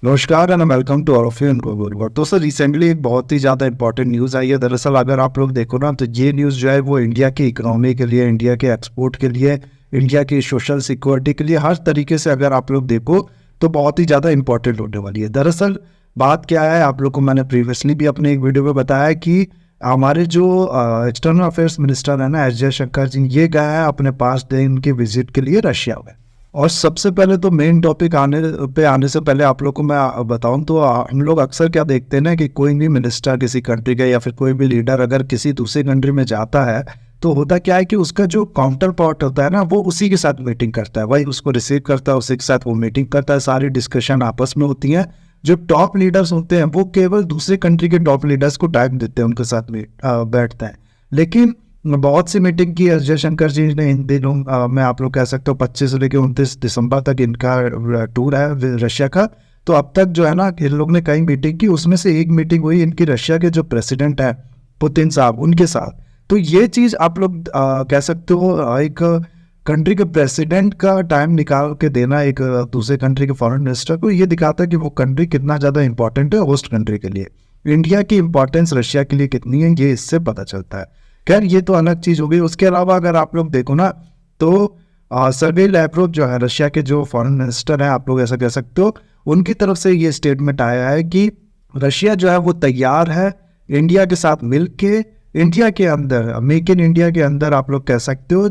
नमस्कार and welcome to all of you इनको। दोस्तों रिसेंटली एक बहुत ही ज़्यादा इंपॉर्टेंट न्यूज़ आई है। दरअसल अगर आप लोग देखो ना तो ये न्यूज़ जो है वो इंडिया की इकोनॉमी के लिए, इंडिया के एक्सपोर्ट के लिए, इंडिया की सोशल सिक्योरिटी के लिए, हर तरीके से अगर आप लोग देखो तो बहुत ही ज़्यादा इंपॉर्टेंट होने वाली है। दरअसल बात क्या है, आप लोग को मैंने प्रीवियसली भी अपने एक वीडियो में बताया कि हमारे जो एक्सटर्नल अफेयर्स मिनिस्टर है ना, एस जयशंकर जी, ये गए हैं अपने 5 दिन की विजिट के लिए रशिया में। और सबसे पहले तो मेन टॉपिक आने से पहले आप लोग को मैं बताऊं तो हम लोग अक्सर क्या देखते हैं ना कि कोई भी मिनिस्टर किसी कंट्री का या फिर कोई भी लीडर अगर किसी दूसरी कंट्री में जाता है तो होता क्या है कि उसका जो काउंटर पार्ट होता है ना वो उसी के साथ मीटिंग करता है, वही उसको रिसीव करता है, उसी के साथ वो मीटिंग करता है, सारी डिस्कशन आपस में होती है। जो टॉप लीडर्स होते हैं वो केवल दूसरे कंट्री के टॉप लीडर्स को टाइम देते हैं, उनके साथ में बैठते हैं। लेकिन बहुत सी मीटिंग की एस जयशंकर जी ने इन दिनों मैं आप लोग कह सकते हो 25 से लेकर 29 दिसंबर तक इनका टूर है रशिया का। तो अब तक जो है ना इन लोग ने कई मीटिंग की, उसमें से एक मीटिंग हुई इनकी रशिया के जो प्रेसिडेंट है पुतिन साहब, उनके साथ। तो ये चीज़ आप लोग कह सकते हो एक कंट्री के प्रेसिडेंट का टाइम निकाल के देना एक दूसरे कंट्री के फॉरेन मिनिस्टर को, ये दिखाता है कि वो कंट्री कितना ज़्यादा इंपॉर्टेंट है होस्ट कंट्री के लिए। इंडिया की इंपॉर्टेंस रशिया के लिए कितनी है ये इससे पता चलता है। खैर ये तो अलग चीज़ हो गई। उसके अलावा अगर आप लोग देखो ना तो सर्गेई लैवरोव जो है रशिया के जो फॉरेन मिनिस्टर हैं, आप लोग ऐसा कह सकते हो, उनकी तरफ से ये स्टेटमेंट आया है कि रशिया जो है वो तैयार है इंडिया के साथ मिलके इंडिया के अंदर, मेक इन इंडिया के अंदर आप लोग कह सकते हो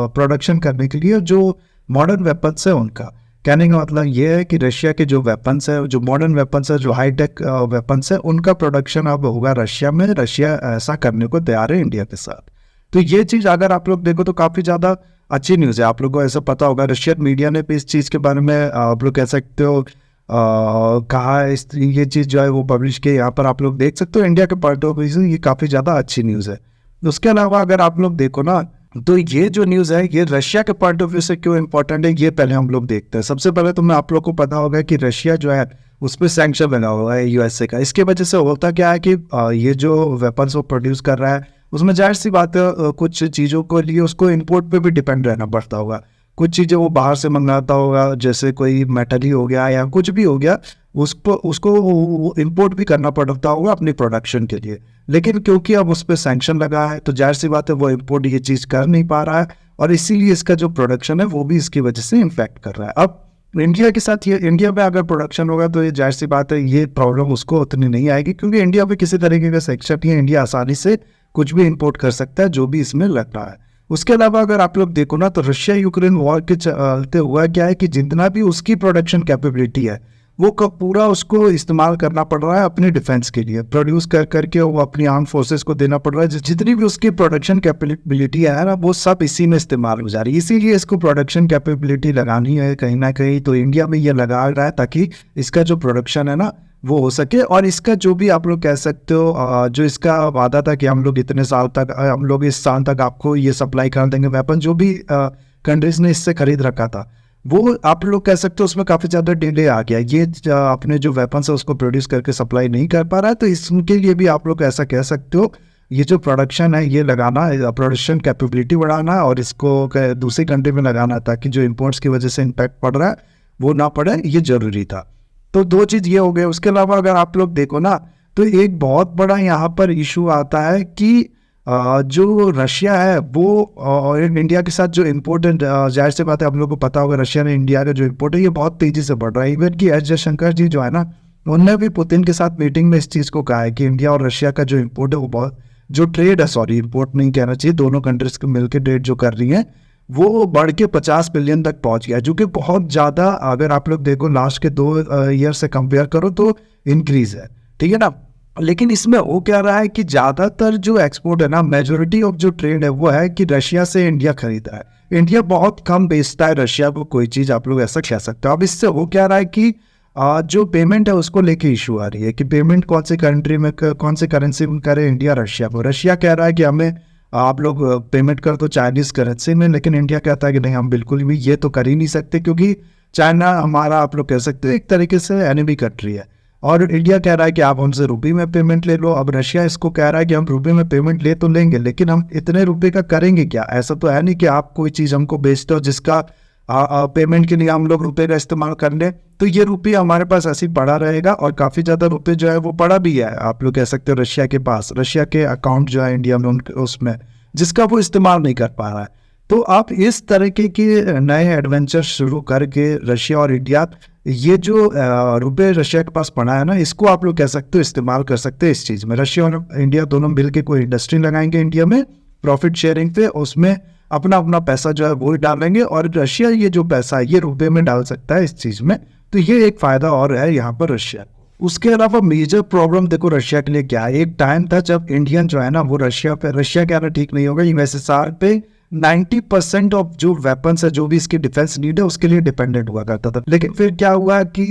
प्रोडक्शन करने के लिए जो मॉडर्न वेपन्स है उनका। कहने का मतलब ये है कि रशिया के जो वेपन्स है, जो मॉडर्न वेपन्स है, जो हाईटेक वेपन्स है, उनका प्रोडक्शन अब होगा रशिया में। रशिया ऐसा करने को तैयार है इंडिया के साथ। तो ये चीज़ अगर आप लोग देखो तो काफ़ी ज़्यादा अच्छी न्यूज़ है। आप लोगों को ऐसा पता होगा, रशियन मीडिया ने भी इस चीज़ के बारे में आप लोग कह सकते हो कहा है, ये चीज़ जो है वो पब्लिश की। यहाँ पर आप लोग देख सकते हो इंडिया के पॉइंट ऑफ व्यू से ये काफ़ी ज़्यादा अच्छी न्यूज़ है। उसके अलावा अगर आप लोग देखो ना तो ये जो न्यूज़ है ये रशिया के पॉइंट ऑफ व्यू से क्यों इंपॉर्टेंट है ये पहले हम लोग देखते हैं। सबसे पहले तो मैं आप लोग को पता होगा कि रशिया जो है उस पर सैंक्शन लगा हुआ है यूएसए का। इसके वजह से होता क्या है कि ये जो वेपन्स वो प्रोड्यूस कर रहा है उसमें जाहिर सी बात है कुछ चीज़ों को लिए उसको इंपोर्ट पे भी डिपेंड रहना पड़ता होगा। कुछ चीज़ें वो बाहर से मंगाता होगा, जैसे कोई मेटल ही हो गया या कुछ भी हो गया, उसको उसको इंपोर्ट भी करना पड़ता होगा अपनी प्रोडक्शन के लिए। लेकिन क्योंकि अब उस पर सैंक्शन लगा है तो जाहिर सी बात है वो इंपोर्ट ये चीज़ कर नहीं पा रहा है और इसीलिए इसका जो प्रोडक्शन है वो भी इसकी वजह से इम्पैक्ट कर रहा है। अब इंडिया के साथ ये इंडिया में अगर प्रोडक्शन होगा तो ये जाहिर सी बात है ये प्रॉब्लम उसको उतनी नहीं आएगी, क्योंकि इंडिया में किसी तरीके का सेक्शन नहीं है। इंडिया आसानी से कुछ भी इंपोर्ट कर सकता है जो भी इसमें लग रहा है। उसके अलावा अगर आप लोग देखो ना तो रशिया यूक्रेन वॉर के चलते हुआ क्या है कि जितना भी उसकी प्रोडक्शन कैपेबिलिटी है वो पूरा उसको इस्तेमाल करना पड़ रहा है अपने डिफेंस के लिए, प्रोड्यूस कर करके वो अपनी आर्म फोर्सेस को देना पड़ रहा है। जितनी भी उसकी प्रोडक्शन कैपेबिलिटी है ना वो सब इसी में इस्तेमाल हो जा रही है। इसीलिए इसको प्रोडक्शन कैपेबिलिटी लगानी है कहीं ना कहीं, तो इंडिया में ये लगा रहा है ताकि इसका जो प्रोडक्शन है ना वो हो सके। और इसका जो भी आप लोग कह सकते हो जो इसका वादा था कि हम लोग इतने साल तक, हम लोग इस साल तक आपको ये सप्लाई कर देंगे वेपन, जो भी कंट्रीज ने इससे खरीद रखा था वो आप लोग कह सकते हो उसमें काफ़ी ज़्यादा डिले आ गया। ये अपने जो वेपन्स है उसको प्रोड्यूस करके सप्लाई नहीं कर पा रहा है, तो इसके लिए भी आप लोग ऐसा कह सकते हो ये जो प्रोडक्शन है ये लगाना, प्रोडक्शन कैपेबिलिटी बढ़ाना और इसको दूसरी कंट्री में लगाना ताकि जो इम्पोर्ट्स की वजह से इम्पैक्ट पड़ रहा है वो ना पड़े, ये ज़रूरी था। तो दो चीज़ ये हो गए। उसके अलावा अगर आप लोग देखो ना तो एक बहुत बड़ा यहाँ पर इशू आता है कि जो रशिया है वो इंडिया के साथ जो इम्पोर्टेंट, जाहिर सी बात है आप लोगों को पता होगा रशिया ने इंडिया का जो इम्पोर्ट है ये बहुत तेज़ी से बढ़ रहा है। इवन कि एस जयशंकर जी जो है ना उन्होंने भी पुतिन के साथ मीटिंग में इस चीज़ को कहा है कि इंडिया और रशिया का जो इम्पोर्ट है वो बहुत, जो ट्रेड है, सॉरी इम्पोर्ट नहीं कहना चाहिए, दोनों कंट्रीज को मिलकर ट्रेड जो कर रही हैं वो बढ़ के 50 बिलियन तक पहुंच गया, जो कि बहुत ज़्यादा, अगर आप लोग देखो लास्ट के 2 ईयर से कंपेयर करो तो इंक्रीज है, ठीक है ना। लेकिन इसमें वो क्या रहा है कि ज़्यादातर जो एक्सपोर्ट है ना, मेजोरिटी ऑफ जो ट्रेड है वो है कि रशिया से इंडिया खरीदा है। इंडिया बहुत कम बेचता है रशिया को कोई चीज़, आप लोग ऐसा कह सकते हो। अब इससे वो क्या रहा है कि जो पेमेंट है उसको लेके इशू आ रही है कि पेमेंट कौन सी कंट्री में, कौन सी करेंसी में करे इंडिया रशिया को। रशिया कह रहा है कि हमें आप लोग पेमेंट कर दो चाइनीज़ करेंसी में, लेकिन इंडिया कहता है कि नहीं हम बिल्कुल भी ये तो कर ही नहीं सकते, क्योंकि चाइना हमारा, आप लोग कह सकते हो, एक तरीके से एनिमी कंट्री है। और इंडिया कह रहा है कि आप हमसे रुपये में पेमेंट ले लो। अब रशिया इसको कह रहा है कि हम रुपये में पेमेंट ले तो लेंगे, लेकिन हम इतने रुपये का करेंगे क्या? ऐसा तो है नहीं कि आप कोई चीज़ हमको बेचते हो जिसका पेमेंट के लिए हम लोग रुपये का इस्तेमाल कर लें, तो ये रुपये हमारे पास ऐसे ही पड़ा रहेगा। और काफ़ी ज़्यादा रुपये जो है वो पड़ा भी है, आप लोग कह सकते हो रशिया के पास, रशिया के अकाउंट जो है इंडिया में उनके उसमें, जिसका वो इस्तेमाल नहीं कर पा रहा है। तो आप इस तरीके के नए एडवेंचर शुरू करके रशिया और इंडिया, ये जो रुपये रशिया के पास पड़ा है ना, इसको आप लोग कह सकते हो इस्तेमाल कर सकते हैं इस चीज़ में। रशिया और इंडिया दोनों मिल के कोई इंडस्ट्री लगाएंगे इंडिया में प्रॉफिट शेयरिंग पे, उसमें अपना अपना पैसा जो है वो ही डालेंगे, और रशिया ये जो पैसा है ये रुपये में डाल सकता है इस चीज़ में। तो ये एक फ़ायदा और है यहाँ पर रशिया। उसके अलावा मेजर प्रॉब्लम देखो रशिया के लिए क्या है, एक टाइम था जब इंडियन जो है ना वो रशिया कहना ठीक नहीं होगा, यूएसएसआर पे 90% ऑफ जो वेपन्स है, जो भी इसकी डिफेंस नीड है, उसके लिए डिपेंडेंट हुआ करता था। लेकिन फिर क्या हुआ कि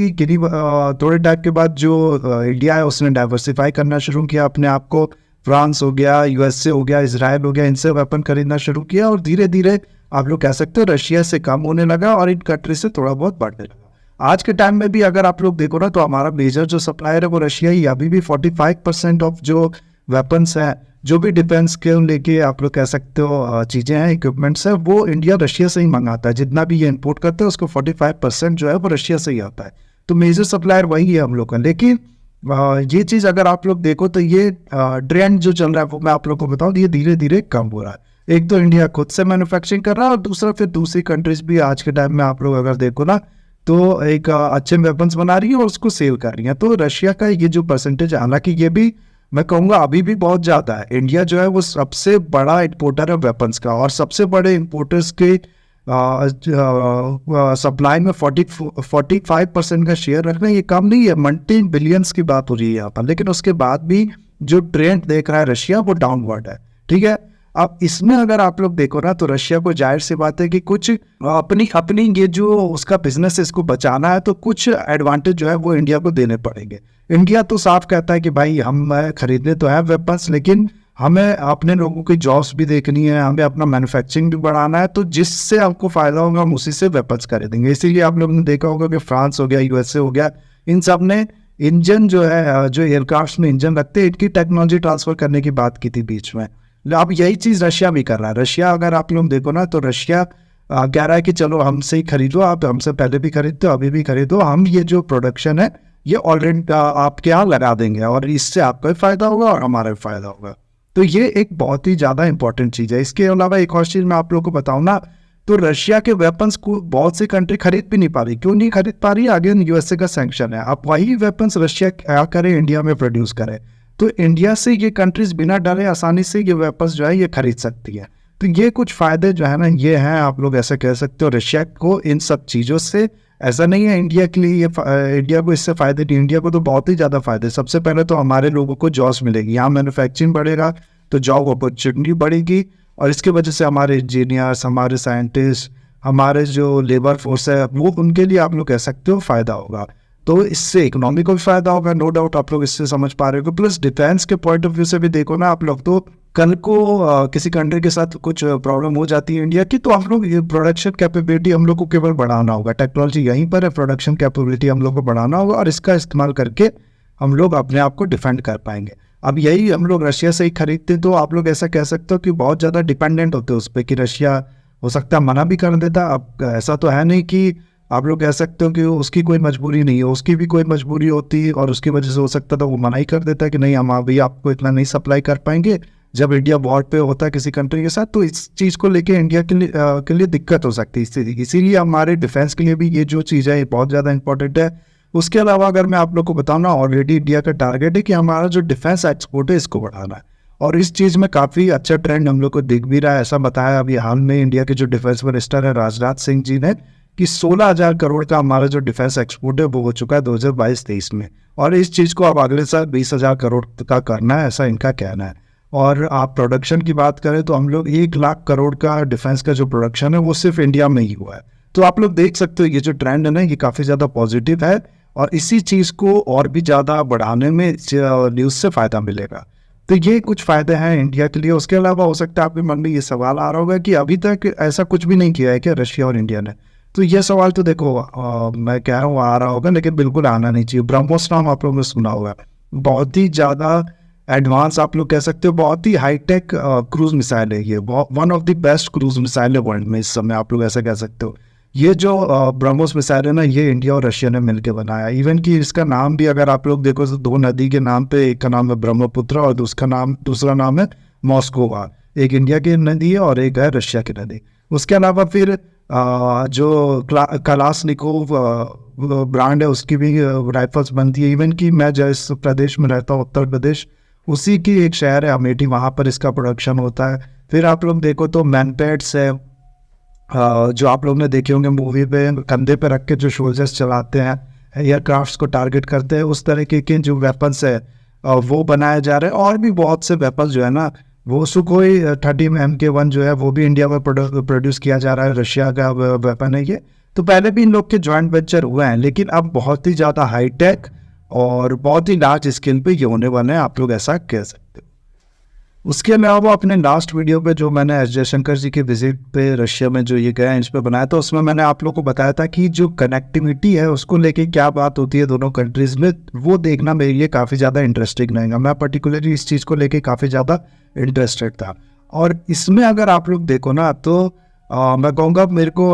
थोड़े टाइम के बाद जो इंडिया है उसने डाइवर्सिफाई करना शुरू किया अपने आप को, फ्रांस हो गया, यूएसए हो गया, इजराइल हो गया, इनसे वेपन खरीदना शुरू किया, और धीरे धीरे आप लोग कह सकते हो रशिया से कम होने लगा और इन कंट्री से थोड़ा बहुत बढ़ने लगा। आज के टाइम में भी अगर आप लोग देखो ना, तो हमारा मेजर जो सप्लायर है वो रशिया ही। अभी भी 45% ऑफ जो वेपन्स हैं, जो भी डिफेंस के लेके आप लोग कह सकते हो चीज़ें हैं, इक्विपमेंट्स है, वो इंडिया रशिया से ही मंगाता है। जितना भी ये इंपोर्ट करता है उसको 45% जो है वो रशिया से ही आता है। तो मेजर सप्लायर वही है हम लोग का। लेकिन ये चीज़ अगर आप लोग देखो तो ये ट्रेंड जो चल रहा है वो मैं आप लोग को बताऊँ, ये धीरे धीरे कम हो रहा है। एक तो इंडिया खुद से मैन्युफैक्चरिंग कर रहा है, और दूसरा फिर दूसरी कंट्रीज भी आज के टाइम में आप लोग अगर देखो ना, तो एक अच्छे वेपन्स बना रही है और उसको सेल कर रही है। तो रशिया का ये जो परसेंटेज, हालांकि ये भी मैं कहूँगा अभी भी बहुत ज़्यादा है। इंडिया जो है वो सबसे बड़ा इंपोर्टर है वेपन्स का, और सबसे बड़े इंपोर्टर्स के सप्लाई में 45% का शेयर रखना ये कम नहीं है। मल्टी बिलियंस की बात हो रही है यहाँ पर। लेकिन उसके बाद भी जो ट्रेंड देख रहा है रशिया वो डाउनवर्ड है, ठीक है। अब इसमें अगर आप लोग देखो ना, तो रशिया को जाहिर सी बात है कि कुछ अपनी ये जो उसका बिजनेस है इसको बचाना है, तो कुछ एडवांटेज जो है वो इंडिया को देने पड़ेंगे। इंडिया तो साफ कहता है कि भाई हम खरीदने तो है वेपन्स, लेकिन हमें अपने लोगों की जॉब्स भी देखनी है, हमें अपना मैन्युफैक्चरिंग भी बढ़ाना है, तो जिससे आपको फायदा होगा हम उसी से वेपन्स खरीदेंगे। इसीलिए आप लोगों ने देखा होगा कि फ्रांस हो गया, यूएसए हो गया, इन सब ने इंजन जो है, जो एयरक्राफ्ट में इंजन रखते हैं, इनकी टेक्नोलॉजी ट्रांसफर करने की बात की थी बीच में। अब यही चीज़ रशिया भी कर रहा है। रशिया अगर आप लोग देखो ना, तो रशिया कह रहा है कि चलो हमसे ही खरीदो, आप हमसे पहले भी खरीदते हो, अभी भी खरीदो, हम ये जो प्रोडक्शन है ये ऑलरेडी आपके यहाँ लगा देंगे, और इससे आपका भी फायदा होगा और हमारा भी फायदा होगा। तो ये एक बहुत ही ज़्यादा इंपॉर्टेंट चीज़ है। इसके अलावा एक और चीज़ मैं आप लोगों को बताऊँ ना, तो रशिया के वेपन्स को बहुत सी कंट्री खरीद भी नहीं पा रही। क्यों नहीं खरीद पा रही? अगेन यूएसए का सैंक्शन है। अब वही वेपन्स रशिया क्या करे, इंडिया में प्रोड्यूस करे, तो इंडिया से ये कंट्रीज बिना डरे आसानी से ये वेपन्स जो है ये खरीद सकती है। तो ये कुछ फ़ायदे जो है ना, ये हैं, आप लोग ऐसा कह सकते हो रशिया को इन सब चीज़ों से। ऐसा नहीं है इंडिया के लिए ये इंडिया को इससे फ़ायदे नहीं, इंडिया को तो बहुत ही ज़्यादा फ़ायदे। सबसे पहले तो हमारे लोगों को जॉब्स मिलेगी, यहाँ मैन्युफैक्चरिंग बढ़ेगा तो जॉब अपॉर्चुनिटी बढ़ेगी, और इसके वजह से हमारे इंजीनियर्स, हमारे साइंटिस्ट, हमारे जो लेबर फोर्स है वो, उनके लिए आप लोग कह सकते हो फ़ायदा होगा। तो इससे इकोनॉमी को भी फायदा होगा, नो डाउट, आप लोग इससे समझ पा रहे हो। प्लस डिफेंस के पॉइंट ऑफ व्यू से भी देखो ना आप लोग, तो कल को किसी कंट्री के साथ कुछ प्रॉब्लम हो जाती है इंडिया की, तो हम लोग ये प्रोडक्शन कैपेबिलिटी हम लोग को केवल बढ़ाना होगा। टेक्नोलॉजी यहीं पर है, प्रोडक्शन कैपेबिलिटी हम लोग को बढ़ाना होगा, और इसका इस्तेमाल करके हम लोग अपने आप को डिफेंड कर पाएंगे। अब यही हम लोग रशिया से ही खरीदते, तो आप लोग ऐसा कह सकते हो कि बहुत ज़्यादा डिपेंडेंट होते हैं उस पर, कि रशिया हो सकता है मना भी कर देता। अब ऐसा तो है नहीं कि आप लोग कह सकते हो कि उसकी कोई मजबूरी नहीं है, उसकी भी कोई मजबूरी होती, और उसकी वजह से हो सकता था वो मना ही कर देता कि नहीं, हम अभी आपको इतना नहीं सप्लाई कर पाएंगे। जब इंडिया वॉर पे होता है किसी कंट्री के साथ, तो इस चीज़ को लेके इंडिया के लिए दिक्कत हो सकती है। इसीलिए हमारे डिफेंस के लिए भी ये जो चीज़ है ये बहुत ज़्यादा इंपॉर्टेंट है। उसके अलावा अगर मैं आप लोग को बताऊँ ना, ऑलरेडी इंडिया का टारगेट है कि हमारा जो डिफेंस एक्सपोर्ट है इसको बढ़ाना है, और इस चीज़ में काफ़ी अच्छा ट्रेंड हम लोग को दिख भी रहा है। ऐसा बताया अभी हाल में इंडिया के जो डिफेंस मिनिस्टर है राजनाथ सिंह जी ने, कि 16,000 करोड़ का हमारा जो डिफेंस एक्सपोर्ट है वो हो चुका है 2022-23 में, और इस चीज़ को अब अगले साल 20,000 करोड़ का करना है, ऐसा इनका कहना है। और आप प्रोडक्शन की बात करें तो हम लोग 1 लाख करोड़ का डिफेंस का जो प्रोडक्शन है वो सिर्फ इंडिया में ही हुआ है। तो आप लोग देख सकते हो ये जो ट्रेंड है ना, ये काफ़ी ज़्यादा पॉजिटिव है, और इसी चीज़ को और भी ज़्यादा बढ़ाने में न्यूज़ से फ़ायदा मिलेगा। तो ये कुछ फ़ायदे हैं इंडिया के लिए। उसके अलावा हो सकता है आपके मन में ये सवाल आ रहा होगा कि अभी तक ऐसा कुछ भी नहीं किया है क्या रशिया और इंडिया ने? तो ये सवाल तो देखो मैं कह रहा हूँ आ रहा होगा, लेकिन बिल्कुल आना नहीं चाहिए। ब्रह्मोस नाम आप लोगों ने सुना होगा, बहुत ही ज़्यादा एडवांस आप लोग कह सकते हो, बहुत ही हाईटेक क्रूज मिसाइल है ये, one of the best cruise missile है वर्ल्ड में इस समय, आप लोग ऐसा कह सकते हो। ये जो ब्रह्मोस मिसाइल है ना, ये इंडिया और रशिया ने मिलकर बनाया। इवन कि इसका नाम भी अगर आप लोग देखो तो दो नदी के नाम पे, एक का नाम है ब्रह्मपुत्र और दूसरा नाम है मॉस्कोवा। एक इंडिया की नदी है और एक है रशिया की नदी। उसके अलावा फिर जो कलाशनिकोव ब्रांड है उसकी भी राइफल्स बनती है। इवन कि मैं जिस प्रदेश में रहता हूँ उत्तर प्रदेश, उसी की एक शहर है अमेठी, वहाँ पर इसका प्रोडक्शन होता है। फिर आप लोग देखो तो मैनपेट्स है, जो आप लोग ने देखे होंगे मूवी पे, कंधे पे रख के जो सोल्जर्स चलाते हैं, एयरक्राफ्ट्स को टारगेट करते हैं, उस तरीके के जो वेपन्स है वो बनाए जा रहे हैं। और भी बहुत से वेपन्स जो है ना, वो सुखोई 30 MK1 जो है वो भी इंडिया में प्रोड्यूस किया जा रहा है, रशिया का वेपन है ये। तो पहले भी इन लोग के जॉइंट वेंचर हुए हैं, लेकिन अब बहुत ही ज़्यादा हाईटेक और बहुत ही लार्ज स्केल पे ये होने वाले हैं, आप लोग ऐसा कह सकते हो। उसके अलावा अपने लास्ट वीडियो पे जो मैंने एस जयशंकर जी के विजिट पे रशिया में जो ये गया इंच पे बनाया था, उसमें मैंने आप लोग को बताया था कि जो कनेक्टिविटी है उसको लेके क्या बात होती है दोनों कंट्रीज़ में, वो देखना मेरे लिए काफ़ी ज़्यादा इंटरेस्टिंग रहेगा। मैं पर्टिकुलरली इस चीज़ को लेके काफ़ी ज़्यादा इंटरेस्टेड था। और इसमें अगर आप लोग देखो ना तो मैं कहूँगा मेरे को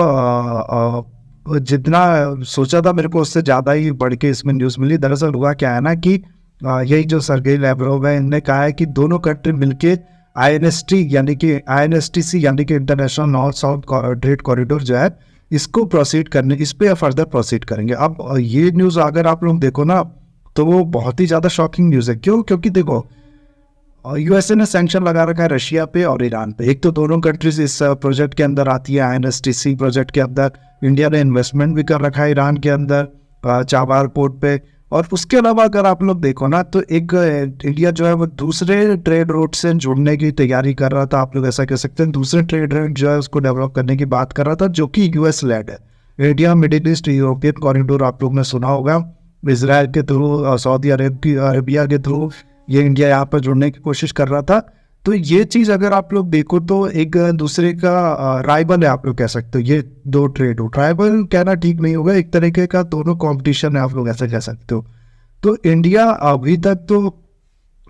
जितना सोचा था मेरे को उससे ज़्यादा ही बढ़ के इसमें न्यूज़ मिली। दरअसल हुआ क्या है ना कि यही जो सर्गेई लैवरोव है, इनने कहा है कि दोनों कंट्री मिलके आईएनएसटीसी यानी कि international north south trade corridor जो है, इसको प्रोसीड करने, इस पे फर्दर प्रोसीड करेंगे। अब ये न्यूज़ अगर आप लोग देखो ना तो वो बहुत ही ज़्यादा शॉकिंग न्यूज़ है। क्यों? क्योंकि देखो यूएसए ने सैंक्शन लगा रखा है रशिया पे और ईरान पे। एक तो दोनों कंट्रीज इस प्रोजेक्ट के अंदर आती है, आईएनएसटीसी प्रोजेक्ट के अंदर। इंडिया ने इन्वेस्टमेंट भी कर रखा है ईरान के अंदर चाबार पोर्ट पे। और उसके अलावा अगर आप लोग देखो ना तो एक इंडिया जो है वो दूसरे ट्रेड रूट से जुड़ने की तैयारी कर रहा था, आप लोग ऐसा कह सकते हैं। दूसरे ट्रेड रूट जो है उसको डेवलप करने की बात कर रहा था, जो कि यूएस लेड है। India middle east European corridor आप लोग ने सुना होगा, इसराइल के थ्रू, सऊदी अरेबिया के थ्रू ये इंडिया यहाँ पर जुड़ने की कोशिश कर रहा था। तो ये चीज़ अगर आप लोग देखो तो एक दूसरे का राइवल है, आप लोग कह सकते हो। ये दो ट्रेड रूट, राइवल कहना ठीक नहीं होगा, एक तरीके का दोनों कंपटीशन है, आप लोग ऐसा कह सकते हो। तो इंडिया अभी तक तो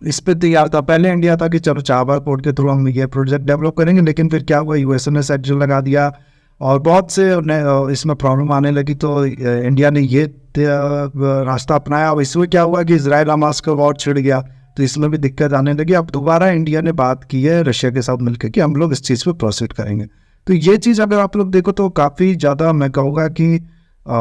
इस पे तैयार था। पहले इंडिया था कि चलो चाबार पोर्ट के थ्रू हम ये प्रोजेक्ट डेवलप करेंगे, लेकिन फिर क्या हुआ, यूएसए ने सैंक्शन लगा दिया और बहुत से इसमें प्रॉब्लम आने लगी। तो इंडिया ने ये रास्ता अपनाया। अब इसमें क्या हुआ कि इजराइल हमास का वॉर छिड़ गया, तो इसमें भी दिक्कत आने लगी। अब दोबारा इंडिया ने बात की है रशिया के साथ मिलकर कि हम लोग इस चीज़ पे प्रोसीड करेंगे। तो ये चीज़ अगर आप लोग देखो तो काफ़ी ज़्यादा मैं कहूँगा कि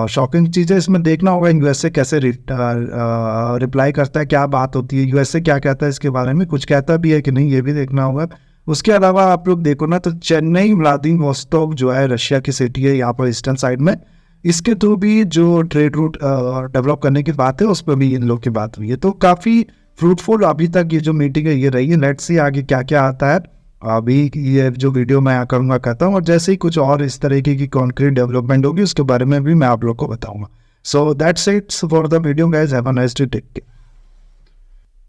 शॉकिंग चीज़ है। इसमें देखना होगा यूएसए कैसे रिप्लाई करता है, क्या बात होती है, यूएसए क्या कहता है इसके बारे में, कुछ कहता भी है कि नहीं, ये भी देखना होगा। उसके अलावा आप लोग देखो ना तो चेन्नई व्लादिवोस्तोक जो है रशिया की सिटी है यहाँ पर ईस्टर्न साइड में, इसके थ्रू भी जो ट्रेड रूट डेवलप करने की बात है उस पर भी इन लोग की बात हुई है। तो काफ़ी फ्रूटफुल अभी तक ये जो मीटिंग है ये रही है। लेट्स सी आगे क्या क्या आता है। अभी ये जो वीडियो मैं करूँगा करता हूँ, और जैसे ही कुछ और इस तरीके की कॉन्क्रीट डेवलपमेंट होगी उसके बारे में भी मैं आप लोग को बताऊँगा। So that's it for the video guys, have a nice day, take care.